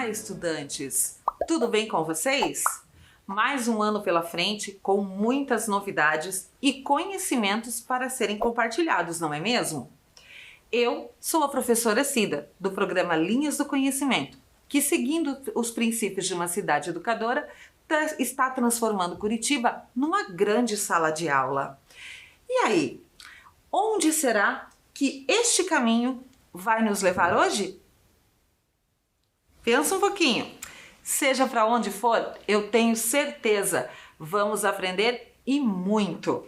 Olá, estudantes! Tudo bem com vocês? Mais um ano pela frente com muitas novidades e conhecimentos para serem compartilhados, não é mesmo? Eu sou a professora Cida, do programa Linhas do Conhecimento, que, seguindo os princípios de uma cidade educadora, está transformando Curitiba numa grande sala de aula. E aí, onde será que este caminho vai nos levar hoje? Pensa um pouquinho. Seja para onde for, eu tenho certeza, vamos aprender e muito.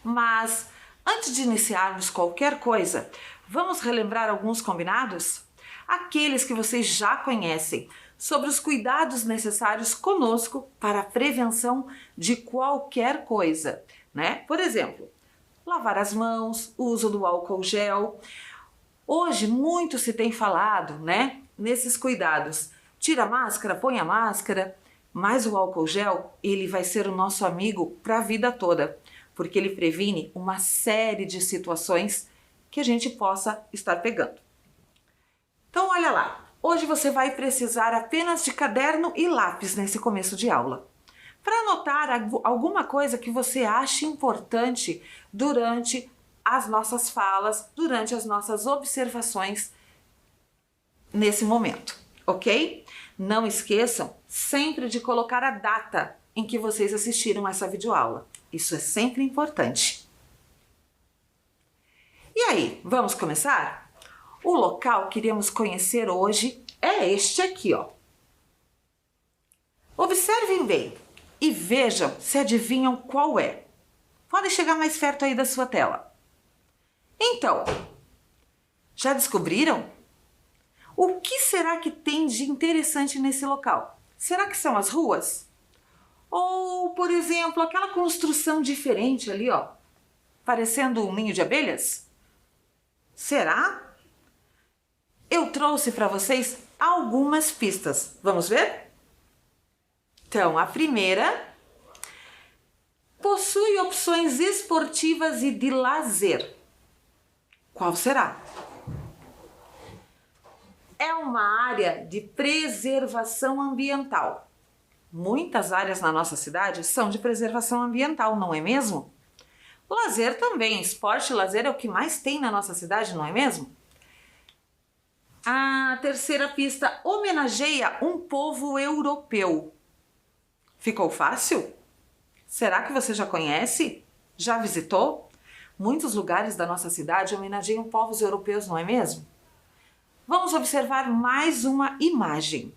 Mas, antes de iniciarmos qualquer coisa, vamos relembrar alguns combinados? Aqueles que vocês já conhecem, sobre os cuidados necessários conosco para a prevenção de qualquer coisa, né? Por exemplo, lavar as mãos, o uso do álcool gel. Hoje muito se tem falado, né, nesses cuidados. Tira a máscara, põe a máscara, mas o álcool gel, ele vai ser o nosso amigo para a vida toda, porque ele previne uma série de situações que a gente possa estar pegando. Então olha lá, hoje você vai precisar apenas de caderno e lápis nesse começo de aula, para anotar alguma coisa que você ache importante durante as nossas falas, durante as nossas observações nesse momento, ok? Não esqueçam sempre de colocar a data em que vocês assistiram essa videoaula. Isso é sempre importante. E aí, vamos começar? O local que iremos conhecer hoje é este aqui, ó. Observem bem e vejam se adivinham qual é. Podem chegar mais perto aí da sua tela. Então, já descobriram? O que será que tem de interessante nesse local? Será que são as ruas? Ou, por exemplo, aquela construção diferente ali, ó, parecendo um ninho de abelhas? Será? Eu trouxe para vocês algumas pistas. Vamos ver? Então, a primeira possui opções esportivas e de lazer. Qual será? É uma área de preservação ambiental. Muitas áreas na nossa cidade são de preservação ambiental, não é mesmo? Lazer também, esporte e lazer é o que mais tem na nossa cidade, não é mesmo? A terceira pista homenageia um povo europeu. Ficou fácil? Será que você já conhece? Já visitou? Muitos lugares da nossa cidade homenageiam povos europeus, não é mesmo? Vamos observar mais uma imagem.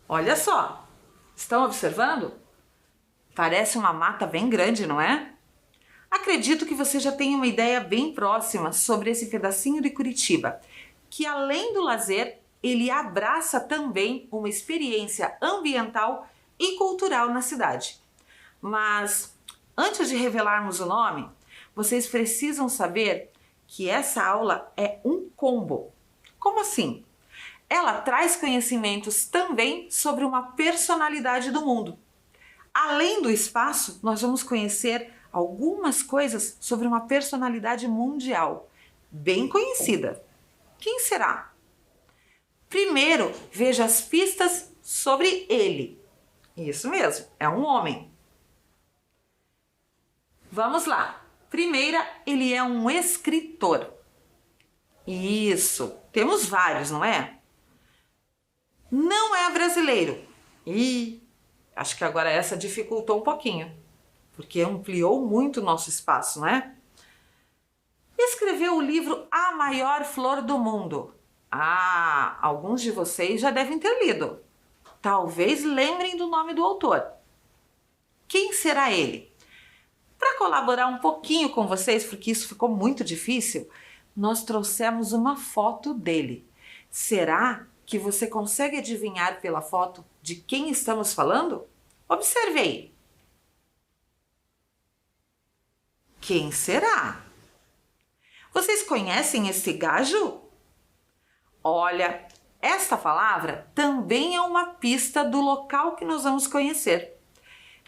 Olha só, estão observando? Parece uma mata bem grande, não é? Acredito que você já tem uma ideia bem próxima sobre esse pedacinho de Curitiba, que além do lazer, ele abraça também uma experiência ambiental e cultural na cidade. Mas antes de revelarmos o nome, vocês precisam saber que essa aula é um combo. Como assim? Ela traz conhecimentos também sobre uma personalidade do mundo. Além do espaço, nós vamos conhecer algumas coisas sobre uma personalidade mundial, bem conhecida. Quem será? Primeiro, veja as pistas sobre ele. Isso mesmo, é um homem. Vamos lá. Primeira, ele é um escritor. Isso, temos vários, não é? Não é brasileiro. Acho que agora essa dificultou um pouquinho, porque ampliou muito o nosso espaço, não é? Escreveu o livro A Maior Flor do Mundo. Alguns de vocês já devem ter lido. Talvez lembrem do nome do autor. Quem será ele? Para colaborar um pouquinho com vocês, porque isso ficou muito difícil, nós trouxemos uma foto dele. Será que você consegue adivinhar pela foto de quem estamos falando? Observe aí. Quem será? Vocês conhecem esse gajo? Olha, esta palavra também é uma pista do local que nós vamos conhecer.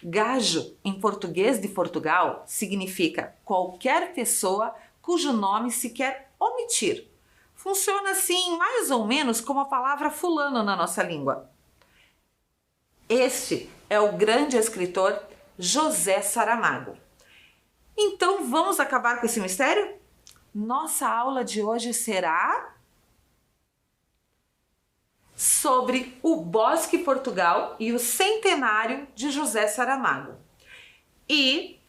Gajo, em português de Portugal, significa qualquer pessoa cujo nome se quer omitir. funciona assim, mais ou menos como a palavra fulano na nossa língua. Este é o grande escritor José Saramago. Então vamos acabar com esse mistério? Nossa aula de hoje será sobre o Bosque Portugal e o centenário de José Saramago. E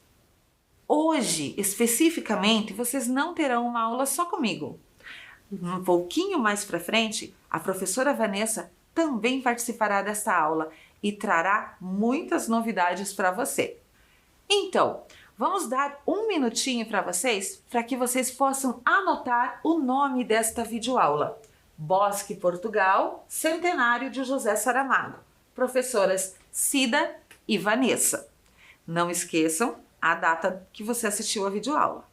hoje, especificamente, vocês não terão uma aula só comigo. Um pouquinho mais para frente, a professora Vanessa também participará desta aula e trará muitas novidades para você. Então, vamos dar um minutinho para vocês, para que vocês possam anotar o nome desta videoaula. Bosque Portugal, centenário de José Saramago. Professoras Cida e Vanessa. Não esqueçam a data que você assistiu a videoaula.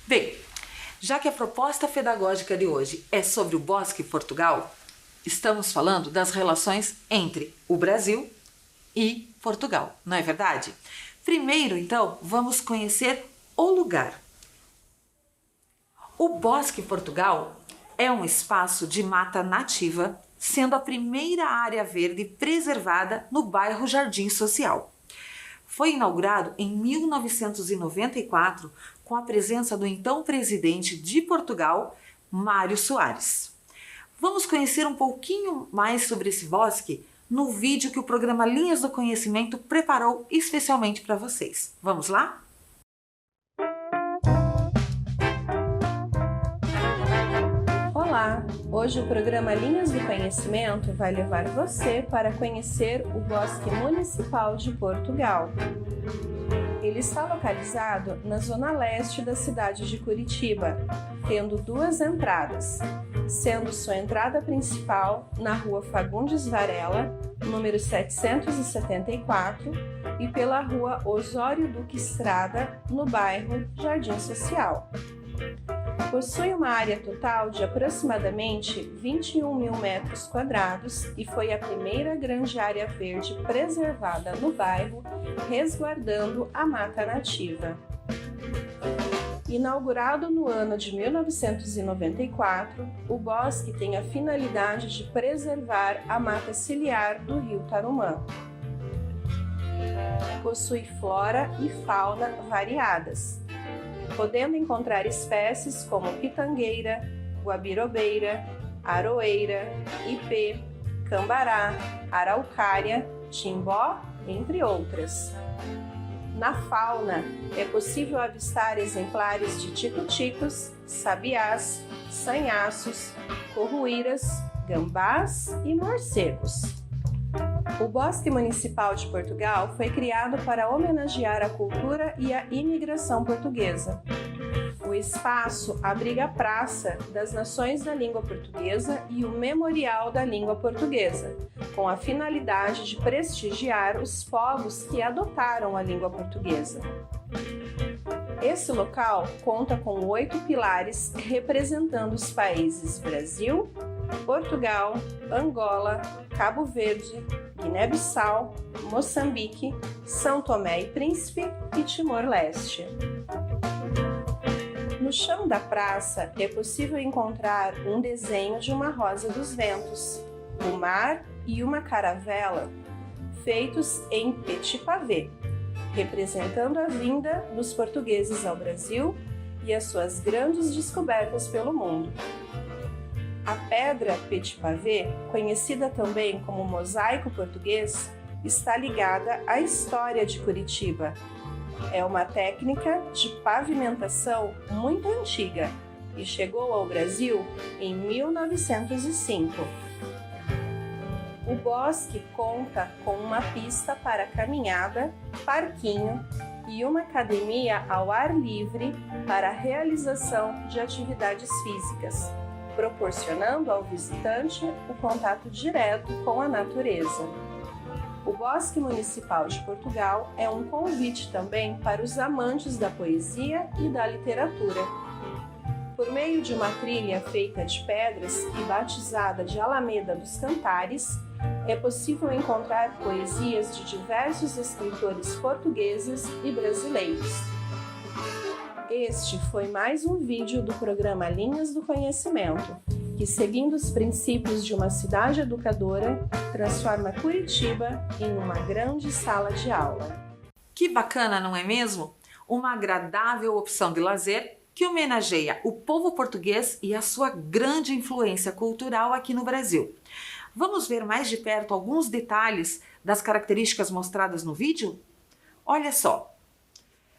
Bem, já que a proposta pedagógica de hoje é sobre o Bosque Portugal, estamos falando das relações entre o Brasil e Portugal, não é verdade? Primeiro, então, vamos conhecer o lugar. O Bosque Portugal é um espaço de mata nativa, sendo a primeira área verde preservada no bairro Jardim Social. Foi inaugurado em 1994 com a presença do então presidente de Portugal, Mário Soares. Vamos conhecer um pouquinho mais sobre esse bosque no vídeo que o programa Linhas do Conhecimento preparou especialmente para vocês. Vamos lá? Olá! Hoje o programa Linhas do Conhecimento vai levar você para conhecer o Bosque Municipal de Portugal. Ele está localizado na zona leste da cidade de Curitiba, tendo duas entradas, sendo sua entrada principal na rua Fagundes Varela, número 774, e pela rua Osório Duque Estrada, no bairro Jardim Social. Possui uma área total de aproximadamente 21 mil metros quadrados e foi a primeira grande área verde preservada no bairro, resguardando a mata nativa. Inaugurado no ano de 1994, o bosque tem a finalidade de preservar a mata ciliar do rio Tarumã. Possui flora e fauna variadas, podendo encontrar espécies como pitangueira, guabirobeira, aroeira, ipê, cambará, araucária, timbó, entre outras. Na fauna, é possível avistar exemplares de tico-ticos, sabiás, sanhaços, corruíras, gambás e morcegos. O Bosque Municipal de Portugal foi criado para homenagear a cultura e a imigração portuguesa. O espaço abriga a Praça das Nações da Língua Portuguesa e o Memorial da Língua Portuguesa, com a finalidade de prestigiar os povos que adotaram a língua portuguesa. Esse local conta com 8 pilares representando os países Brasil, Portugal, Angola, Cabo Verde, Guiné-Bissau, Moçambique, São Tomé e Príncipe e Timor-Leste. No chão da praça é possível encontrar um desenho de uma rosa dos ventos, o mar e uma caravela, feitos em petit pavé, representando a vinda dos portugueses ao Brasil e as suas grandes descobertas pelo mundo. A pedra petit pavé, conhecida também como mosaico português, está ligada à história de Curitiba. É uma técnica de pavimentação muito antiga e chegou ao Brasil em 1905. O bosque conta com uma pista para caminhada, parquinho e uma academia ao ar livre para a realização de atividades físicas, proporcionando ao visitante o contato direto com a natureza. O Bosque Municipal de Portugal é um convite também para os amantes da poesia e da literatura. Por meio de uma trilha feita de pedras e batizada de Alameda dos Cantares, é possível encontrar poesias de diversos escritores portugueses e brasileiros. Este foi mais um vídeo do programa Linhas do Conhecimento, que, seguindo os princípios de uma cidade educadora, transforma Curitiba em uma grande sala de aula. Que bacana, não é mesmo? Uma agradável opção de lazer que homenageia o povo português e a sua grande influência cultural aqui no Brasil. Vamos ver mais de perto alguns detalhes das características mostradas no vídeo? Olha só,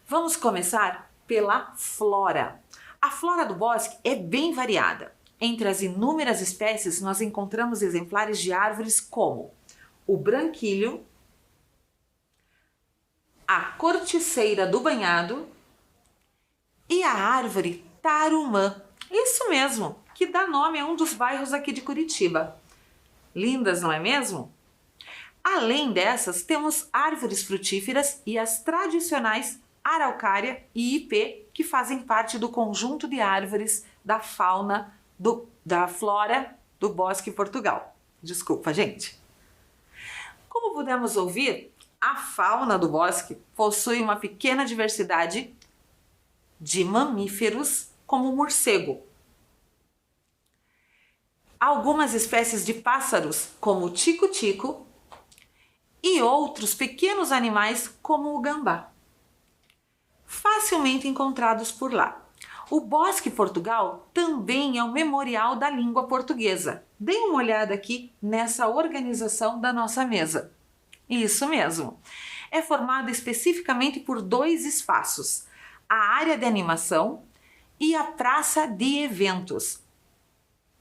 vamos começar pela flora. A flora do bosque é bem variada. Entre as inúmeras espécies, nós encontramos exemplares de árvores como o branquilho, a corticeira do banhado e a árvore tarumã. Isso mesmo, que dá nome a um dos bairros aqui de Curitiba. Lindas, não é mesmo? Além dessas, temos árvores frutíferas e as tradicionais araucária e ipê, que fazem parte do conjunto de árvores da fauna da flora do Bosque Portugal. Desculpa, gente. Como pudemos ouvir, a fauna do bosque possui uma pequena diversidade de mamíferos, como o morcego. Algumas espécies de pássaros, como o tico-tico, e outros pequenos animais, como o gambá, facilmente encontrados por lá. O Bosque Portugal também é um memorial da língua portuguesa. Dê uma olhada aqui nessa organização da nossa mesa. Isso mesmo. É formado especificamente por 2 espaços: a área de animação e a praça de eventos,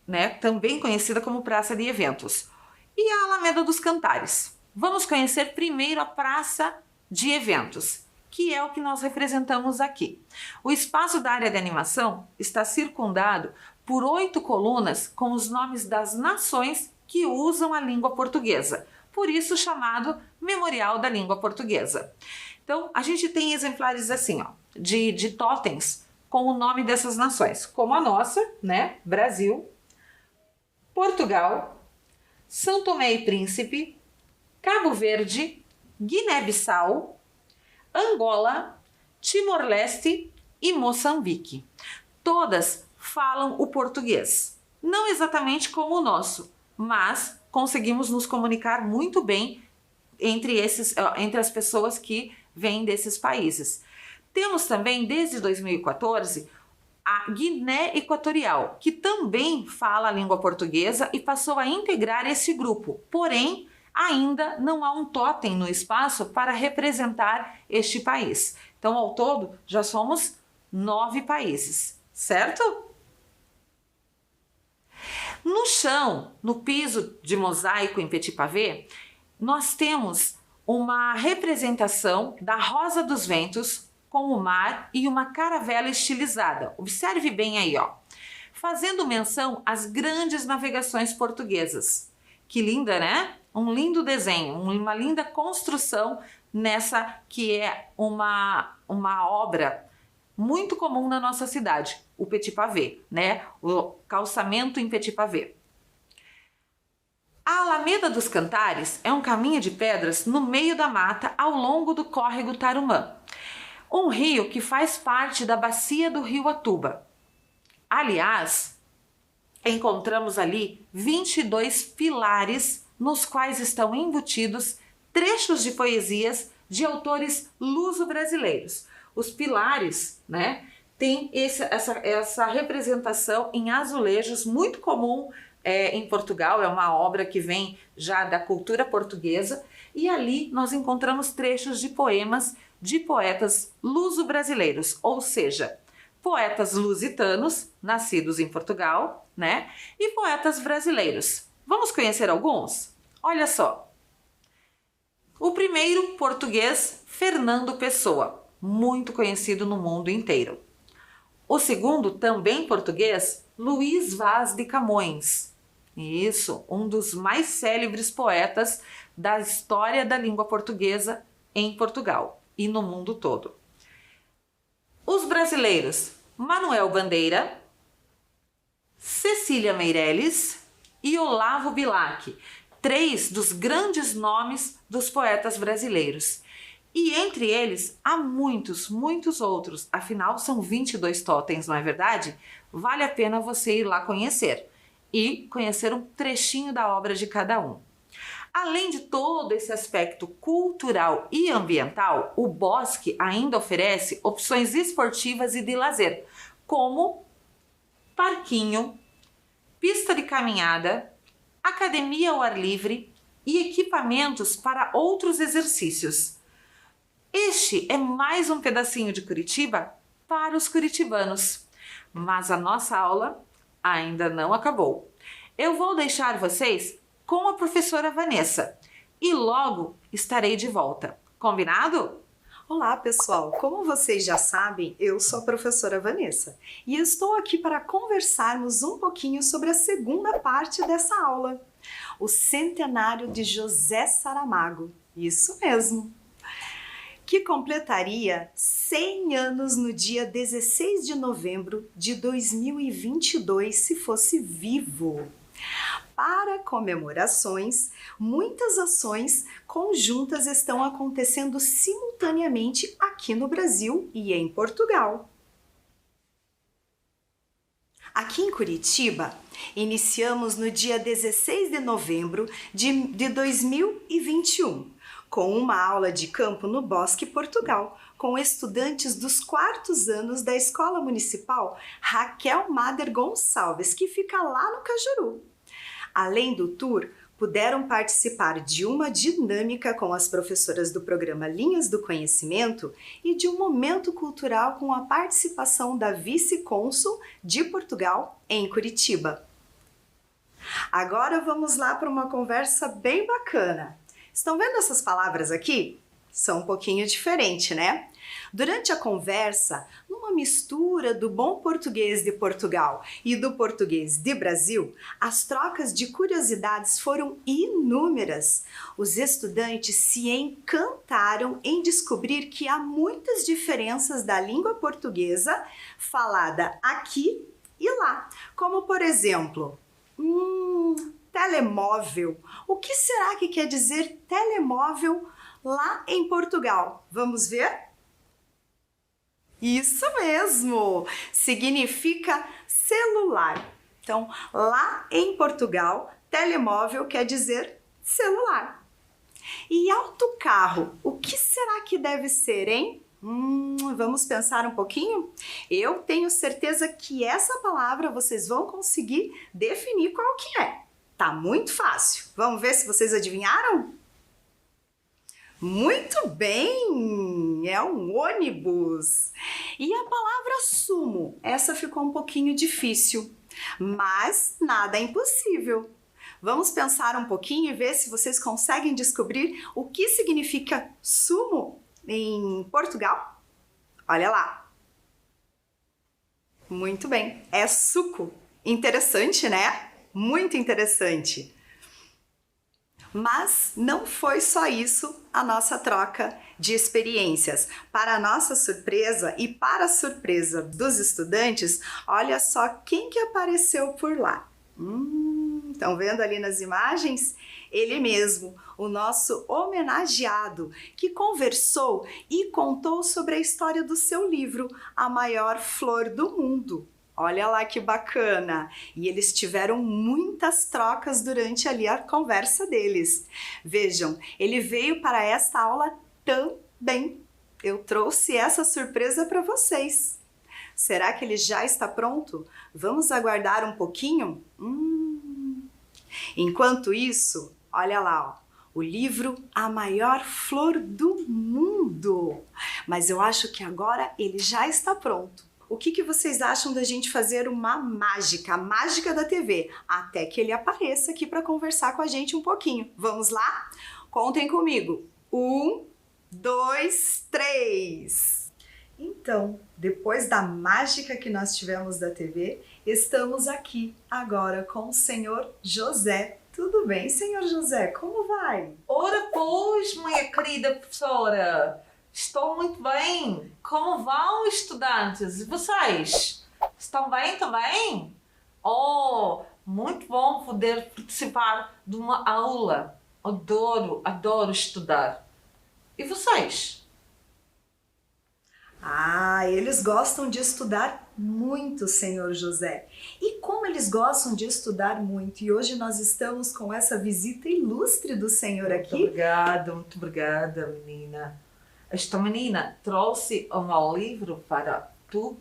né? Também conhecida como praça de eventos, e a Alameda dos Cantares. Vamos conhecer primeiro a praça de eventos, que é o que nós representamos aqui. O espaço da área de animação está circundado por 8 colunas com os nomes das nações que usam a língua portuguesa, por isso chamado Memorial da Língua Portuguesa. Então, a gente tem exemplares assim, ó, de totens com o nome dessas nações, como a nossa, né? Brasil, Portugal, São Tomé e Príncipe, Cabo Verde, Guiné-Bissau, Angola, Timor-Leste e Moçambique. Todas falam o português. Não exatamente como o nosso, mas conseguimos nos comunicar muito bem entre as pessoas que vêm desses países. Temos também, desde 2014, a Guiné Equatorial, que também fala a língua portuguesa e passou a integrar esse grupo. Porém, ainda não há um totem no espaço para representar este país. Então, ao todo, já somos 9 países, certo? No chão, no piso de mosaico em petit pavé, nós temos uma representação da Rosa dos Ventos com o mar e uma caravela estilizada. Observe bem aí, ó, fazendo menção às grandes navegações portuguesas. Que linda, né? Um lindo desenho, uma linda construção nessa que é uma obra muito comum na nossa cidade, o petit pavé, né? O calçamento em petit pavé. A Alameda dos Cantares é um caminho de pedras no meio da mata ao longo do córrego Tarumã, um rio que faz parte da bacia do rio Atuba. Aliás, encontramos ali 22 pilares nos quais estão embutidos trechos de poesias de autores luso-brasileiros. Os pilares, né, tem essa representação em azulejos, muito comum em Portugal, é uma obra que vem já da cultura portuguesa, e ali nós encontramos trechos de poemas de poetas luso-brasileiros, ou seja, poetas lusitanos, nascidos em Portugal, né, e poetas brasileiros. Vamos conhecer alguns? Olha só. O primeiro, português, Fernando Pessoa, muito conhecido no mundo inteiro. O segundo, também português, Luís Vaz de Camões, Isso, um dos mais célebres poetas da história da língua portuguesa em Portugal e no mundo todo. Os brasileiros Manuel Bandeira, Cecília Meirelles e Olavo Bilac, 3 dos grandes nomes dos poetas brasileiros. E entre eles há muitos outros, afinal são 22 totens, não é verdade? Vale a pena você ir lá conhecer e conhecer um trechinho da obra de cada um. Além de todo esse aspecto cultural e ambiental, o Bosque ainda oferece opções esportivas e de lazer, como parquinho, pista de caminhada, academia ao ar livre e equipamentos para outros exercícios. Este é mais um pedacinho de Curitiba para os curitibanos, mas a nossa aula ainda não acabou. Eu vou deixar vocês com a professora Vanessa e logo estarei de volta. Combinado? Olá, pessoal! Como vocês já sabem, eu sou a professora Vanessa e estou aqui para conversarmos um pouquinho sobre a segunda parte dessa aula, o centenário de José Saramago. Isso mesmo! Que completaria 100 anos no dia 16 de novembro de 2022, se fosse vivo. Para comemorações, muitas ações conjuntas estão acontecendo simultaneamente aqui no Brasil e em Portugal. Aqui em Curitiba, iniciamos no dia 16 de novembro de 2021, com uma aula de campo no Bosque, Portugal, com estudantes dos 4º anos da Escola Municipal Raquel Mader Gonçalves, que fica lá no Cajuru. Além do tour, puderam participar de uma dinâmica com as professoras do programa Linhas do Conhecimento e de um momento cultural com a participação da vice-cônsul de Portugal em Curitiba. Agora vamos lá para uma conversa bem bacana. Estão vendo essas palavras aqui? São um pouquinho diferente, né? Durante a conversa, numa mistura do bom português de Portugal e do português de Brasil, as trocas de curiosidades foram inúmeras. Os estudantes se encantaram em descobrir que há muitas diferenças da língua portuguesa falada aqui e lá, como por exemplo, telemóvel. O que será que quer dizer telemóvel lá em Portugal? Vamos ver? Isso mesmo! Significa celular. Então, lá em Portugal, telemóvel quer dizer celular. E autocarro, o que será que deve ser, hein? Vamos pensar um pouquinho? Eu tenho certeza que essa palavra vocês vão conseguir definir qual que é. Tá muito fácil. Vamos ver se vocês adivinharam? Muito bem! É um ônibus. E a palavra sumo? Essa ficou um pouquinho difícil, mas nada é impossível. Vamos pensar um pouquinho e ver se vocês conseguem descobrir o que significa sumo em Portugal? Olha lá. Muito bem, é suco. Interessante, né? Muito interessante. Mas não foi só isso a nossa troca de experiências. Para a nossa surpresa e para a surpresa dos estudantes, olha só quem que apareceu por lá. Estão vendo ali nas imagens? Ele mesmo, o nosso homenageado, que conversou e contou sobre a história do seu livro, A Maior Flor do Mundo. Olha lá que bacana! E eles tiveram muitas trocas durante ali a conversa deles. Vejam, ele veio para esta aula também. Eu trouxe essa surpresa para vocês. Será que ele já está pronto? Vamos aguardar um pouquinho? Enquanto isso, olha lá, ó, o livro A Maior Flor do Mundo. Mas eu acho que agora ele já está pronto. O que vocês acham da gente fazer uma mágica, a mágica da TV, até que ele apareça aqui para conversar com a gente um pouquinho. Vamos lá? Contem comigo. 1, 2, 3. Então, depois da mágica que nós tivemos da TV, Estamos aqui agora com o senhor José. Tudo bem, senhor José? Como vai? Ora pois, minha querida professora, estou muito bem. Como vão, estudantes? E vocês? Estão bem também? Oh, muito bom poder participar de uma aula. Adoro estudar. E vocês? Eles gostam de estudar muito, senhor José. E como eles gostam de estudar muito, e hoje nós estamos com essa visita ilustre do senhor aqui. Muito obrigada, menina. Esta menina trouxe um livro para tu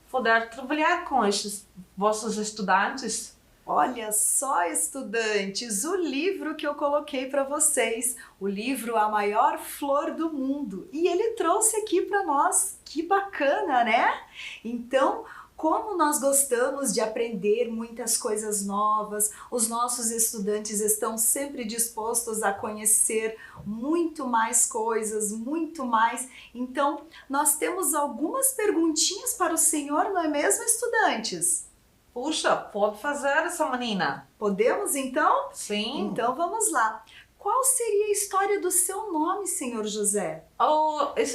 poder trabalhar com estes vossos estudantes. Olha só, estudantes, o livro que eu coloquei para vocês, o livro A Maior Flor do Mundo, e ele trouxe aqui para nós. Que bacana, né? Então, como nós gostamos de aprender muitas coisas novas, os nossos estudantes estão sempre dispostos a conhecer muito mais coisas, muito mais. Então, nós temos algumas perguntinhas para o senhor, não é mesmo, estudantes? Puxa, pode fazer essa menina. Podemos então? Sim. Então vamos lá. Qual seria a história do seu nome, senhor José?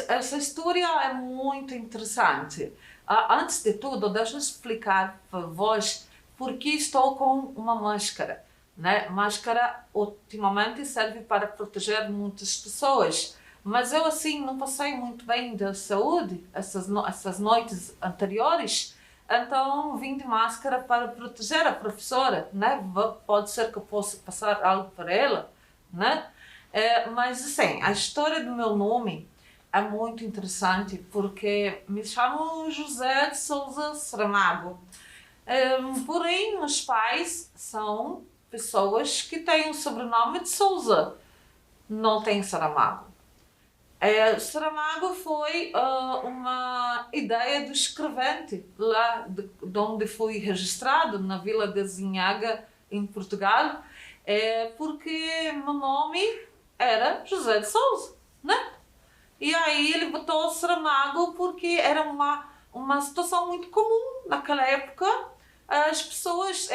Essa história é muito interessante. Antes de tudo, deixa eu explicar para vós por que estou com uma máscara. Né? Máscara ultimamente serve para proteger muitas pessoas, mas eu assim não passei muito bem da saúde essas noites anteriores. Então vim de máscara para proteger a professora, né? Pode ser que eu possa passar algo para ela, né? Mas assim, a história do meu nome é muito interessante porque me chamo José de Souza Saramago. Porém, meus pais são pessoas que têm o sobrenome de Souza, não têm Saramago. Saramago foi uma ideia do escrevente lá de onde fui registrado, na Vila de Azinhaga, em Portugal, porque meu nome era José de Souza, né? E aí ele botou Saramago porque era uma situação muito comum naquela época, as pessoas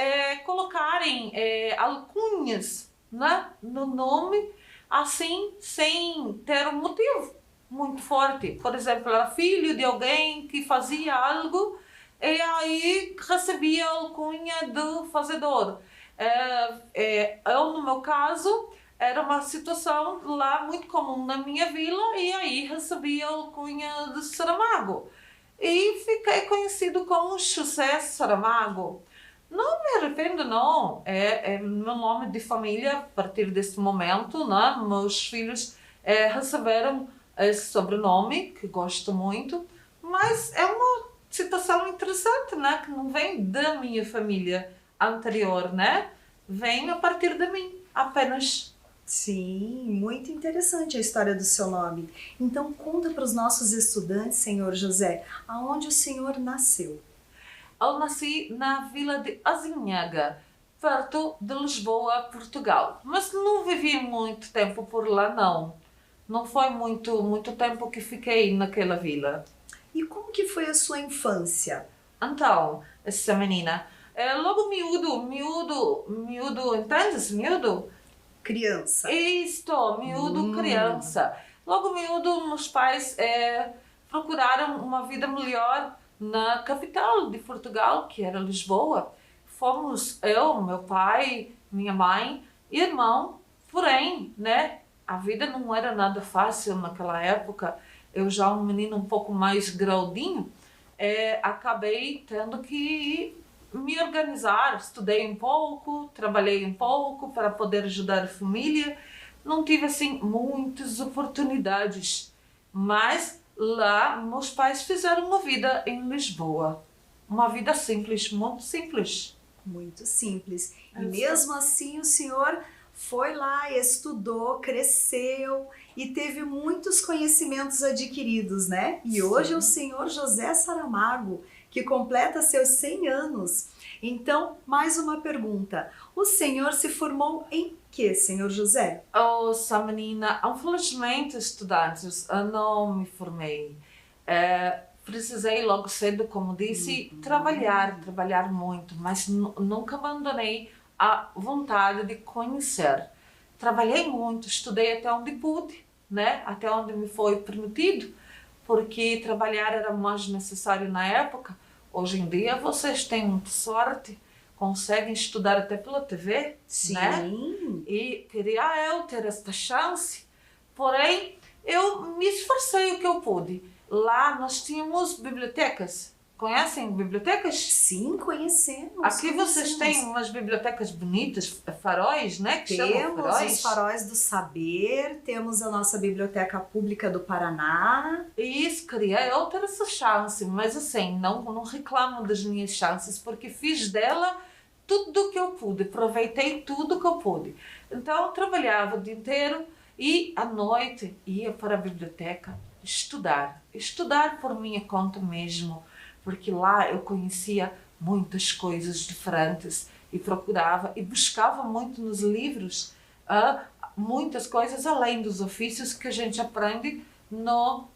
colocarem alcunhas, né, no nome, assim, sem ter um motivo muito forte. Por exemplo, era filho de alguém que fazia algo e aí recebia a alcunha do fazedor. Eu, no meu caso, era uma situação lá muito comum na minha vila e aí recebia a alcunha de Saramago. E fiquei conhecido como José Saramago. Não me arrependo, não. É meu nome de família a partir desse momento, né? Meus filhos receberam esse sobrenome, que gosto muito, mas é uma situação interessante, né? Que não vem da minha família anterior, né? Vem a partir de mim, apenas. Sim, muito interessante a história do seu nome. Então conta para os nossos estudantes, senhor José, aonde o senhor nasceu. Eu nasci na Vila de Azinhaga, perto de Lisboa, Portugal. Mas não vivi muito tempo por lá, não. Não foi muito tempo que fiquei naquela vila. E como que foi a sua infância? Então, essa menina, logo miúdo, entendes? Miúdo? Criança. Isto, miúdo, criança. Logo miúdo, meus pais procuraram uma vida melhor na capital de Portugal, que era Lisboa. Fomos eu, meu pai, minha mãe e irmão. Porém, né, a vida não era nada fácil naquela época. Eu já um menino um pouco mais graudinho, acabei tendo que me organizar. Estudei um pouco, trabalhei um pouco para poder ajudar a família. Não tive assim muitas oportunidades, mas lá meus pais fizeram uma vida em Lisboa. Uma vida simples, muito simples. Muito simples. E mesmo assim o senhor foi lá, estudou, cresceu e teve muitos conhecimentos adquiridos, né? E hoje é o senhor José Saramago, que completa seus 100 anos. Então, mais uma pergunta. O senhor se formou em quê, senhor José? Menina, infelizmente, estudantes, eu não me formei. precisei logo cedo, como disse, trabalhar muito, mas nunca abandonei a vontade de conhecer. Trabalhei muito, estudei até onde pude, né? Até onde me foi permitido, porque trabalhar era mais necessário na época. Hoje em dia vocês têm muita sorte, conseguem estudar até pela TV, Sim. né? E queria eu ter esta chance, porém eu me esforcei o que eu pude. Lá nós tínhamos bibliotecas. Conhecem bibliotecas? Sim, conhecemos. Aqui vocês têm umas bibliotecas bonitas, faróis, né? Que chamam Temos faróis. os faróis do saber, temos a nossa Biblioteca Pública do Paraná. E isso, queria eu ter essa chance, mas assim, não reclamo das minhas chances, porque fiz dela tudo o que eu pude, aproveitei tudo o que eu pude. Então eu trabalhava o dia inteiro e à noite ia para a biblioteca estudar por minha conta mesmo, porque lá eu conhecia muitas coisas diferentes e procurava e buscava muito nos livros muitas coisas além dos ofícios que a gente aprende no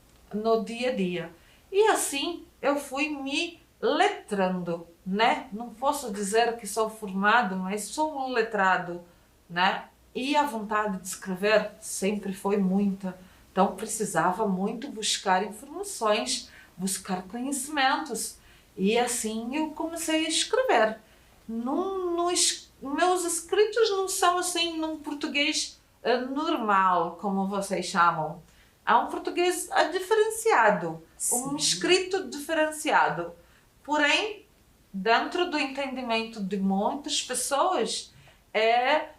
dia a dia. E assim eu fui me letrando, né? Não posso dizer que sou formado, mas sou um letrado, né? E a vontade de escrever sempre foi muita. Então precisava muito buscar informações, buscar conhecimentos. E assim eu comecei a escrever. Meus escritos não são assim num português normal, como vocês chamam. Há um português diferenciado, um escrito diferenciado. Porém, dentro do entendimento de muitas pessoas, é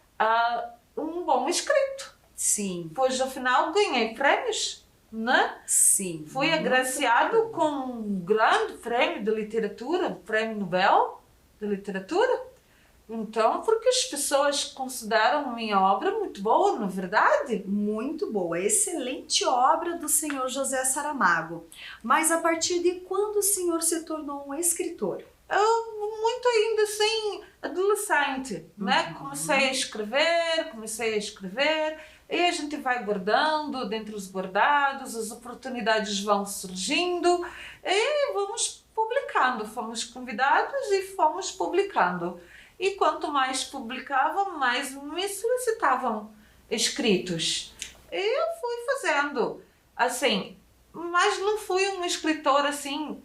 um bom escrito. Sim. Pois, afinal, ganhei prêmios, né? Sim. Fui agraciado com um grande prêmio de literatura, Prêmio Nobel de Literatura. Então, porque as pessoas consideram a minha obra muito boa, não é verdade? Muito boa, excelente obra do senhor José Saramago. Mas a partir de quando o senhor se tornou um escritor? Eu, muito ainda assim, adolescente, né? Comecei a escrever, e a gente vai guardando, dentre os guardados, as oportunidades vão surgindo e vamos publicando. Fomos convidados e fomos publicando. E quanto mais publicava, mais me solicitavam escritos. E eu fui fazendo, assim, mas não fui um escritor, assim,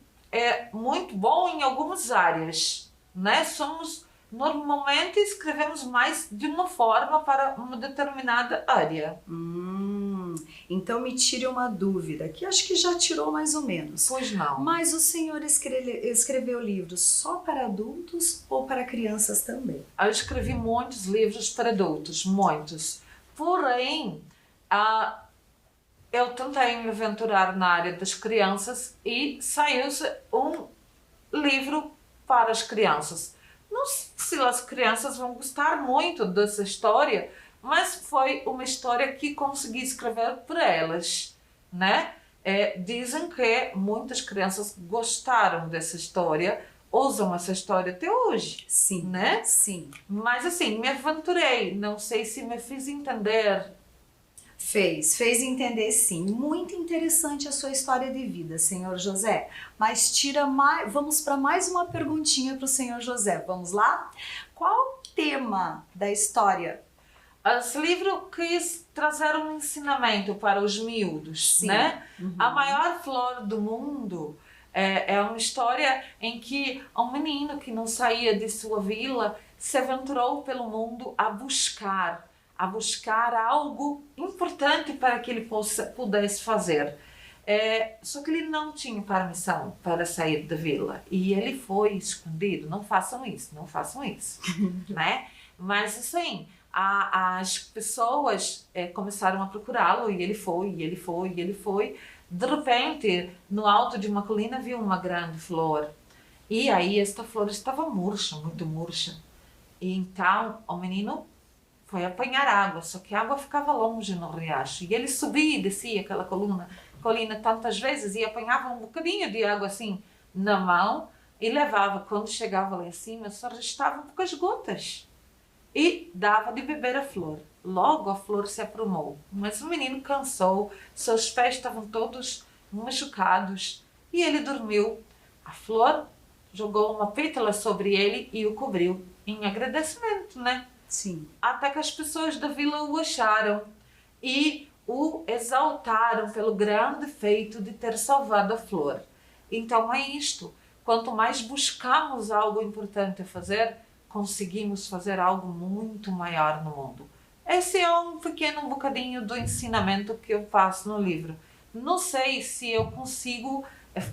muito bom em algumas áreas, né? Normalmente escrevemos mais de uma forma para uma determinada área. Então me tire uma dúvida, que acho que já tirou mais ou menos. Pois não. Mas o senhor escreveu livros só para adultos ou para crianças também? Eu escrevi muitos livros para adultos, muitos. Porém, eu tentei me aventurar na área das crianças e saiu-se um livro para as crianças. Não sei se as crianças vão gostar muito dessa história, mas foi uma história que consegui escrever para elas, né? Dizem que muitas crianças gostaram dessa história, usam essa história até hoje. Sim, né? Sim. Mas assim, me aventurei, não sei se me fiz entender. Fez entender sim. Muito interessante a sua história de vida, senhor José. Mas vamos para mais uma perguntinha para o senhor José. Vamos lá? Qual o tema da história? Esse livro quis trazer um ensinamento para os miúdos, Sim. né? A maior flor do mundo é uma história em que um menino que não saía de sua vila se aventurou pelo mundo a buscar algo importante para que ele pudesse fazer. Só que ele não tinha permissão para sair da vila e ele foi escondido. Não façam isso, né? Mas assim, as pessoas começaram a procurá-lo e ele foi. De repente, no alto de uma colina, viu uma grande flor. E aí esta flor estava murcha, muito murcha. E então o menino foi apanhar água, só que a água ficava longe no riacho. E ele subia e descia aquela colina tantas vezes e apanhava um bocadinho de água assim na mão e levava. Quando chegava lá em cima, só restavam poucas gotas. E dava de beber a flor. Logo a flor se aprumou, mas o menino cansou, seus pés estavam todos machucados. e ele dormiu. A flor jogou uma pétala sobre ele e o cobriu em agradecimento, né? Sim. Até que as pessoas da vila o acharam e o exaltaram pelo grande feito de ter salvado a flor. Então é isto. Quanto mais buscamos algo importante a fazer, conseguimos fazer algo muito maior no mundo. Esse é um pequeno bocadinho do ensinamento que eu faço no livro. Não sei se eu consigo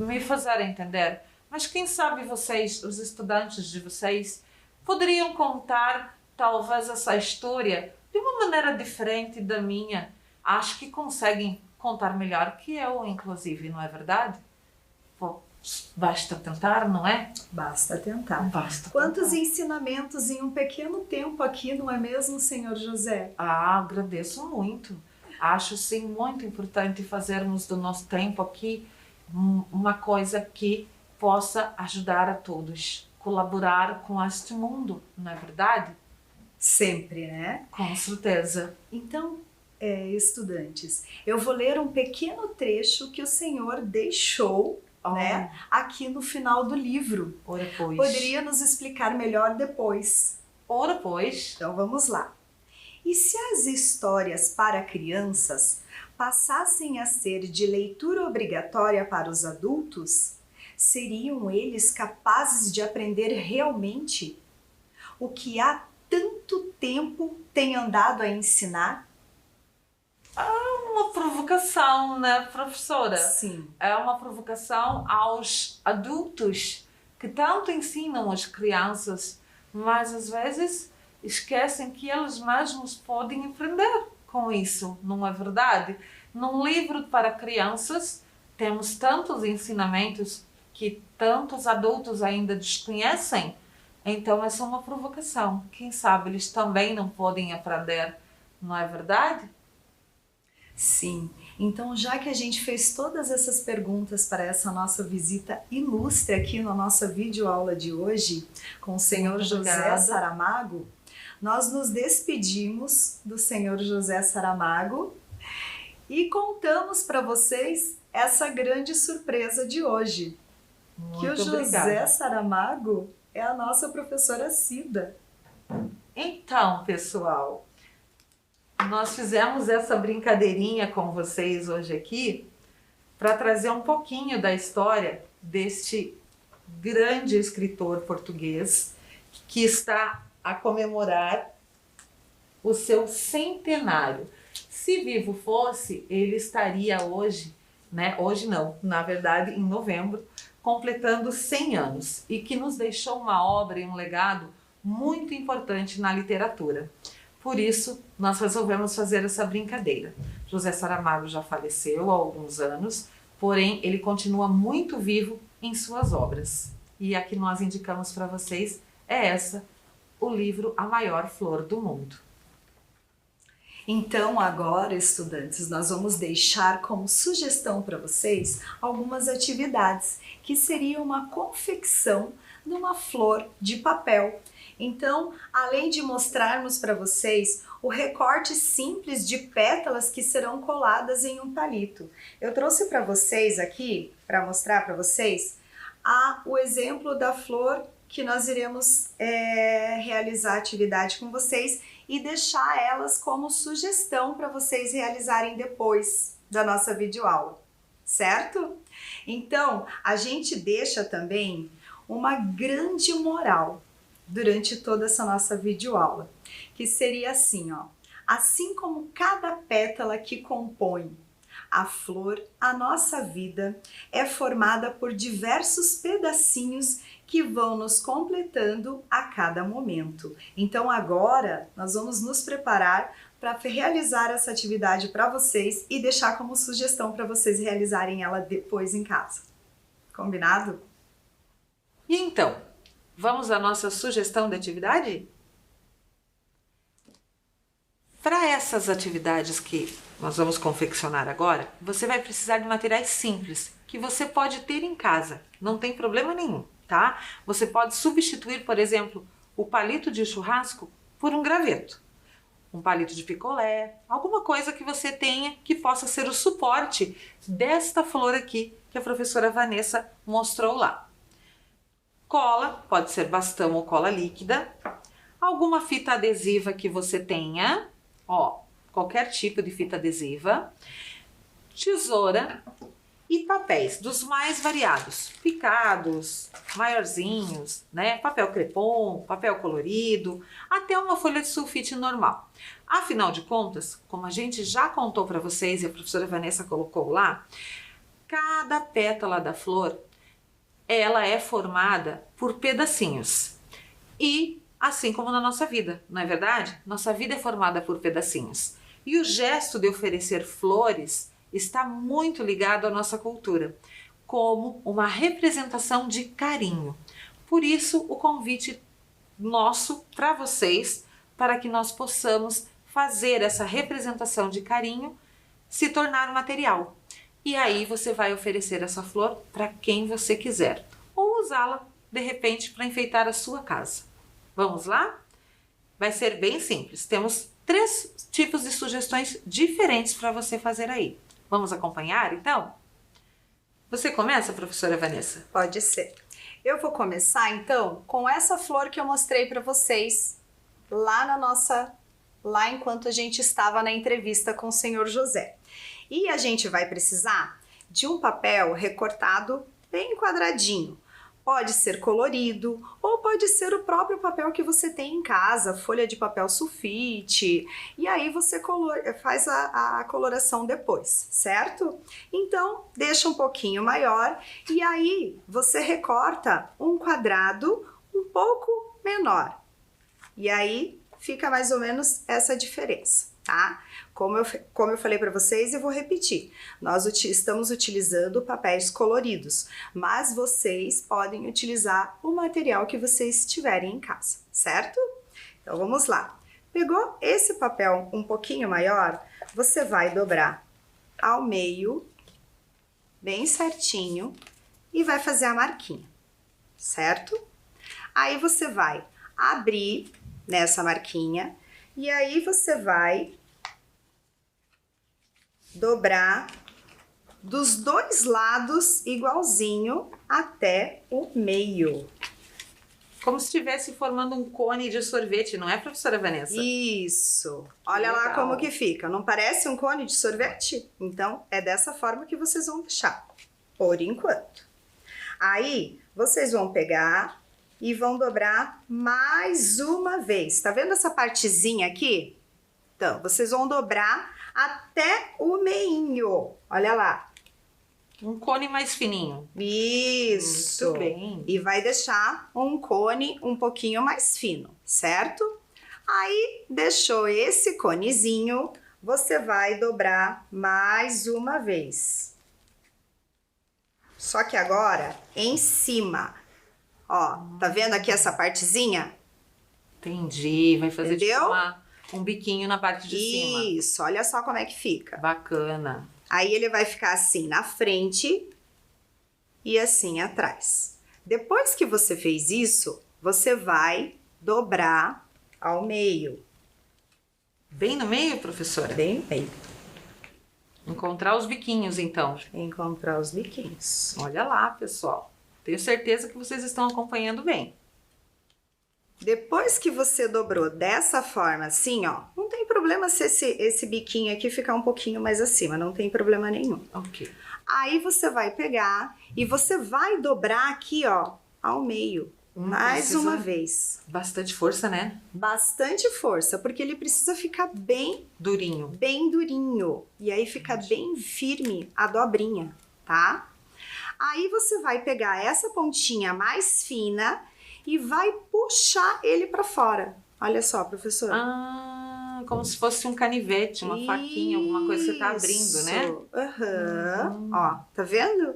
me fazer entender, mas quem sabe vocês, os estudantes de vocês, poderiam contar talvez essa história de uma maneira diferente da minha. Acho que conseguem contar melhor que eu, inclusive, não é verdade? Pô, basta tentar, não é? Basta tentar. Basta Quantos tentar. ensinamentos em um pequeno tempo aqui, não é mesmo, senhor José? Ah, agradeço muito. Acho sim muito importante fazermos do nosso tempo aqui uma coisa que possa ajudar a todos, colaborar com este mundo, não é verdade? Sempre, né? Com certeza. Então, estudantes, eu vou ler um pequeno trecho que o senhor deixou, né, aqui no final do livro. Ora pois. Poderia nos explicar melhor depois. Ora pois. Então vamos lá. E se as histórias para crianças passassem a ser de leitura obrigatória para os adultos, seriam eles capazes de aprender realmente o que há tanto tempo tem andado a ensinar? Uma provocação, né, professora? Sim. É uma provocação aos adultos que tanto ensinam as crianças, mas às vezes esquecem que eles mesmos podem aprender com isso, não é verdade? Num livro para crianças temos tantos ensinamentos que tantos adultos ainda desconhecem, então essa é uma provocação. Quem sabe eles também não podem aprender, não é verdade? Sim, então já que a gente fez todas essas perguntas para essa nossa visita ilustre aqui na nossa videoaula de hoje com o senhor José Saramago, nós nos despedimos do senhor José Saramago e contamos para vocês essa grande surpresa de hoje, que o José Saramago é a nossa professora Cida. Então, pessoal, nós fizemos essa brincadeirinha com vocês hoje aqui para trazer um pouquinho da história deste grande escritor português que está a comemorar o seu centenário. Se vivo fosse, ele estaria hoje, né? Hoje não, na verdade em novembro, completando 100 anos e que nos deixou uma obra e um legado muito importante na literatura. Por isso, nós resolvemos fazer essa brincadeira. José Saramago já faleceu há alguns anos, porém ele continua muito vivo em suas obras. E a que nós indicamos para vocês é essa, o livro A Maior Flor do Mundo. Então agora, estudantes, nós vamos deixar como sugestão para vocês algumas atividades, que seria uma confecção de uma flor de papel. Então, além de mostrarmos para vocês o recorte simples de pétalas que serão coladas em um palito, eu trouxe para vocês aqui, para mostrar para vocês, o exemplo da flor que nós iremos realizar a atividade com vocês e deixar elas como sugestão para vocês realizarem depois da nossa videoaula, certo? Então, a gente deixa também uma grande moral durante toda essa nossa videoaula, que seria assim, ó: assim como cada pétala que compõe a flor, a nossa vida é formada por diversos pedacinhos que vão nos completando a cada momento. Então agora nós vamos nos preparar para realizar essa atividade para vocês e deixar como sugestão para vocês realizarem ela depois em casa. Combinado? E então, vamos à nossa sugestão de atividade? Para essas atividades que nós vamos confeccionar agora, você vai precisar de materiais simples, que você pode ter em casa, não tem problema nenhum, tá? Você pode substituir, por exemplo, o palito de churrasco por um graveto. um palito de picolé, alguma coisa que você tenha que possa ser o suporte desta flor aqui que a professora Vanessa mostrou lá. Cola, pode ser bastão ou cola líquida, alguma fita adesiva que você tenha, ó, qualquer tipo de fita adesiva, tesoura e papéis dos mais variados, picados, maiorzinhos, né? Papel crepom, papel colorido, até uma folha de sulfite normal. Afinal de contas, como a gente já contou para vocês e a professora Vanessa colocou lá, cada pétala da flor, ela é formada por pedacinhos. E assim como na nossa vida, não é verdade? Nossa vida é formada por pedacinhos. E o gesto de oferecer flores está muito ligado à nossa cultura, como uma representação de carinho. Por isso, o convite nosso para vocês, para que nós possamos fazer essa representação de carinho se tornar um material. E aí você vai oferecer essa flor para quem você quiser, ou usá-la, de repente, para enfeitar a sua casa. Vamos lá? Vai ser bem simples. Temos 3 tipos de sugestões diferentes para você fazer aí. Vamos acompanhar, então? Você começa, professora Vanessa? Pode ser. Eu vou começar, então, com essa flor que eu mostrei para vocês lá enquanto a gente estava na entrevista com o senhor José. E a gente vai precisar de um papel recortado bem quadradinho. Pode ser colorido ou pode ser o próprio papel que você tem em casa, folha de papel sulfite, e aí você faz a coloração depois, certo? Então, deixa um pouquinho maior e aí você recorta um quadrado um pouco menor. E aí fica mais ou menos essa diferença, tá? Como eu falei para vocês, eu vou repetir. Nós estamos utilizando papéis coloridos, mas vocês podem utilizar o material que vocês tiverem em casa, certo? Então vamos lá. Pegou esse papel um pouquinho maior, você vai dobrar ao meio, bem certinho, e vai fazer a marquinha, certo? Aí você vai abrir nessa marquinha e aí você vai dobrar dos 2 lados igualzinho até o meio. Como se estivesse formando um cone de sorvete, não é, professora Vanessa? Isso. Olha lá como que fica. Não parece um cone de sorvete? Então, é dessa forma que vocês vão deixar, por enquanto. Aí, vocês vão pegar e vão dobrar mais uma vez. Tá vendo essa partezinha aqui? Então, vocês vão dobrar até o meinho. Olha lá. Um cone mais fininho. Isso. Muito bem. E vai deixar um cone um pouquinho mais fino, certo? Aí, deixou esse conezinho, você vai dobrar mais uma vez. Só que agora, em cima. Ó, tá vendo aqui essa partezinha? Entendi. Vai fazer Entendeu? Tipo um biquinho na parte de cima. Isso, olha só como é que fica. Bacana. Aí ele vai ficar assim na frente e assim atrás. Depois que você fez isso, você vai dobrar ao meio. Bem no meio, professora? Bem no meio. Encontrar os biquinhos, então. Encontrar os biquinhos. Olha lá, pessoal. Tenho certeza que vocês estão acompanhando bem. Depois que você dobrou dessa forma, assim, ó, não tem problema se esse biquinho aqui ficar um pouquinho mais acima, não tem problema nenhum. Ok. Aí você vai pegar e você vai dobrar aqui, ó, ao meio, mais uma vez. Bastante força, né? Bastante força, porque ele precisa ficar bem Durinho. durinho. E aí fica bem firme a dobrinha, tá? Aí você vai pegar essa pontinha mais fina e vai puxar ele para fora. Olha só, professora. Ah, como se fosse um canivete, uma faquinha, alguma coisa que você tá abrindo, né? Aham. Ó, tá vendo?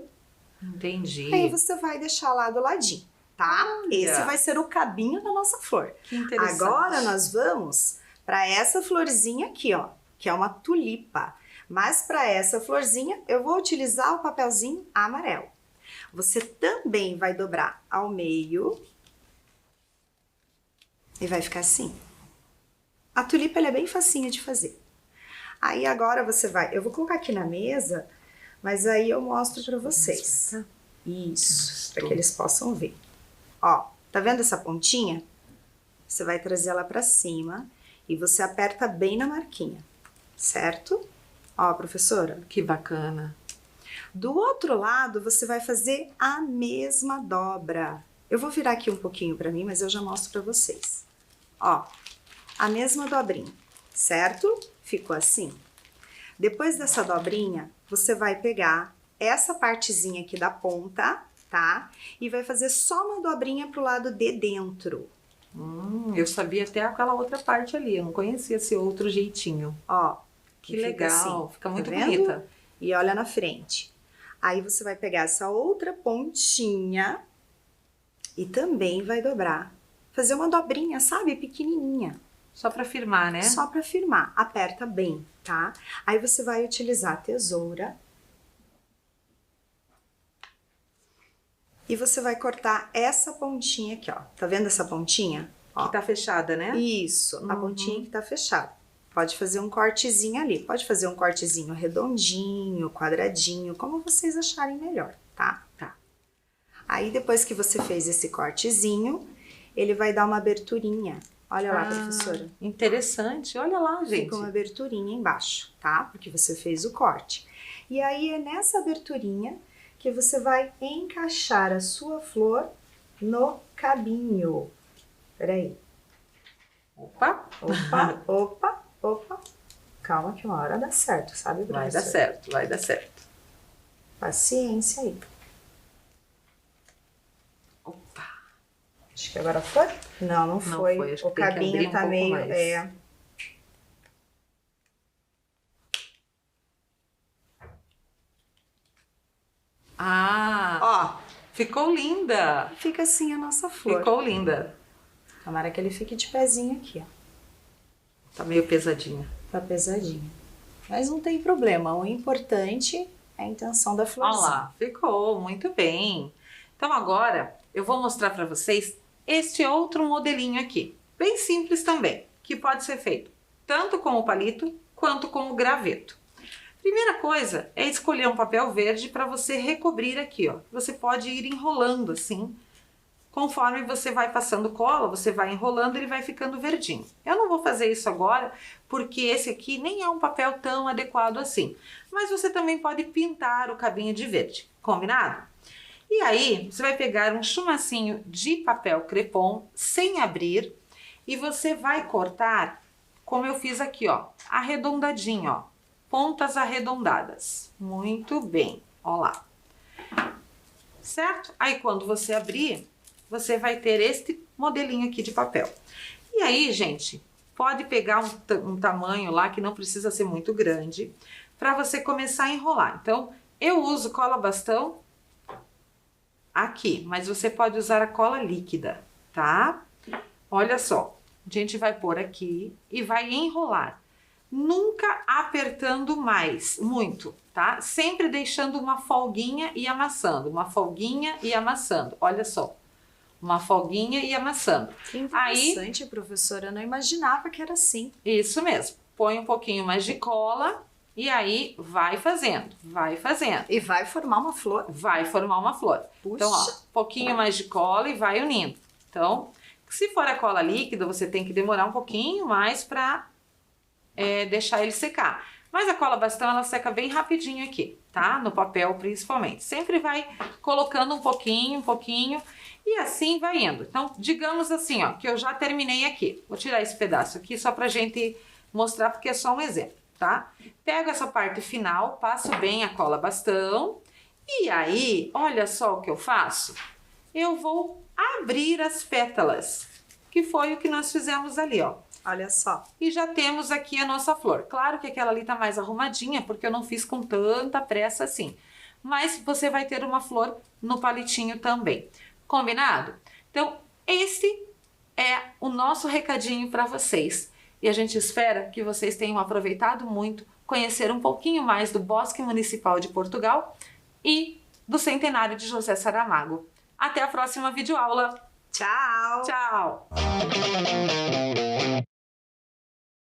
Entendi. Aí você vai deixar lá do ladinho, tá? Olha. Esse vai ser o cabinho da nossa flor. Que interessante. Agora nós vamos para essa florzinha aqui, ó, que é uma tulipa. Mas para essa florzinha eu vou utilizar o papelzinho amarelo. Você também vai dobrar ao meio e vai ficar assim. A tulipa ela é bem facinha de fazer. Aí agora você vai... Eu vou colocar aqui na mesa, mas aí eu mostro para vocês. Isso, para que eles possam ver. Ó, tá vendo essa pontinha? Você vai trazer ela para cima e você aperta bem na marquinha, certo? Ó, professora. Que bacana. Do outro lado, você vai fazer a mesma dobra. Eu vou virar aqui um pouquinho para mim, mas eu já mostro para vocês. Ó, a mesma dobrinha, certo? Ficou assim. Depois dessa dobrinha, você vai pegar essa partezinha aqui da ponta, tá? E vai fazer só uma dobrinha pro lado de dentro. Eu sabia até aquela outra parte ali, eu não conhecia esse outro jeitinho. Ó, que legal, assim, fica muito tá bonita. E olha na frente. Aí você vai pegar essa outra pontinha e também vai dobrar. Fazer uma dobrinha, sabe? Pequenininha. Só para firmar, né? Só para firmar. Aperta bem, tá? Aí você vai utilizar a tesoura. E você vai cortar essa pontinha aqui, ó. Tá vendo essa pontinha? Ó. Que tá fechada, né? Isso, a pontinha que tá fechada. Pode fazer um cortezinho ali. Pode fazer um cortezinho redondinho, quadradinho, como vocês acharem melhor, tá? Tá. Aí depois que você fez esse cortezinho, ele vai dar uma aberturinha. Olha lá, professora. Interessante. Olha lá, gente. Fica uma aberturinha embaixo, tá? Porque você fez o corte. E aí é nessa aberturinha que você vai encaixar a sua flor no cabinho. Peraí. Opa. Opa, opa, opa. Calma que uma hora dá certo, sabe, professora? Vai dar certo, vai dar certo. Paciência aí. Opa. Acho que agora foi? Não, não foi. Foi. Acho O que tem que cabinho abrir um tá pouco meio... mais. É. Ó, ficou linda. Fica assim a nossa flor. Ficou linda. Tomara que ele fique de pezinho aqui, ó. Tá meio pesadinha. Tá pesadinho. Mas não tem problema. O importante é a intenção da florzinha. Olha lá, ficou muito bem. Então agora eu vou mostrar para vocês este outro modelinho aqui. Bem simples também, que pode ser feito tanto com o palito quanto com o graveto. Primeira coisa é escolher um papel verde para você recobrir aqui, ó. Você pode ir enrolando assim. Conforme você vai passando cola, você vai enrolando, ele vai ficando verdinho. Eu não vou fazer isso agora, porque esse aqui nem é um papel tão adequado assim. Mas você também pode pintar o cabinho de verde, combinado? E aí, você vai pegar um chumacinho de papel crepom, sem abrir, e você vai cortar, como eu fiz aqui, ó, arredondadinho, ó. Pontas arredondadas. Muito bem, ó lá. Certo? Aí, quando você abrir, você vai ter este modelinho aqui de papel. E aí, gente, pode pegar um tamanho lá que não precisa ser muito grande para você começar a enrolar. Então, eu uso cola bastão aqui, mas você pode usar a cola líquida, tá? Olha só, a gente vai pôr aqui e vai enrolar. Nunca apertando muito, tá? Sempre deixando uma folguinha e amassando, uma folguinha e amassando. Olha só. Uma folguinha e amassando. Que interessante, aí, professora. Eu não imaginava que era assim. Isso mesmo. Põe um pouquinho mais de cola e aí vai fazendo, vai fazendo. E vai formar uma flor. Vai formar uma flor. Puxa. Então, ó, um pouquinho mais de cola e vai unindo. Então, se for a cola líquida, você tem que demorar um pouquinho mais para deixar ele secar. Mas a cola bastão, ela seca bem rapidinho aqui, tá? No papel, principalmente. Sempre vai colocando um pouquinho. E assim vai indo. Então, digamos assim, ó, que eu já terminei aqui. Vou tirar esse pedaço aqui só pra gente mostrar, porque é só um exemplo, tá? Pego essa parte final, passo bem a cola bastão. E aí, olha só o que eu faço. Eu vou abrir as pétalas, que foi o que nós fizemos ali, ó. Olha só. E já temos aqui a nossa flor. Claro que aquela ali tá mais arrumadinha, porque eu não fiz com tanta pressa assim. Mas você vai ter uma flor no palitinho também. Combinado? Então, esse é o nosso recadinho para vocês. E a gente espera que vocês tenham aproveitado muito, conhecer um pouquinho mais do Bosque Municipal de Portugal e do Centenário de José Saramago. Até a próxima videoaula. Tchau! Tchau!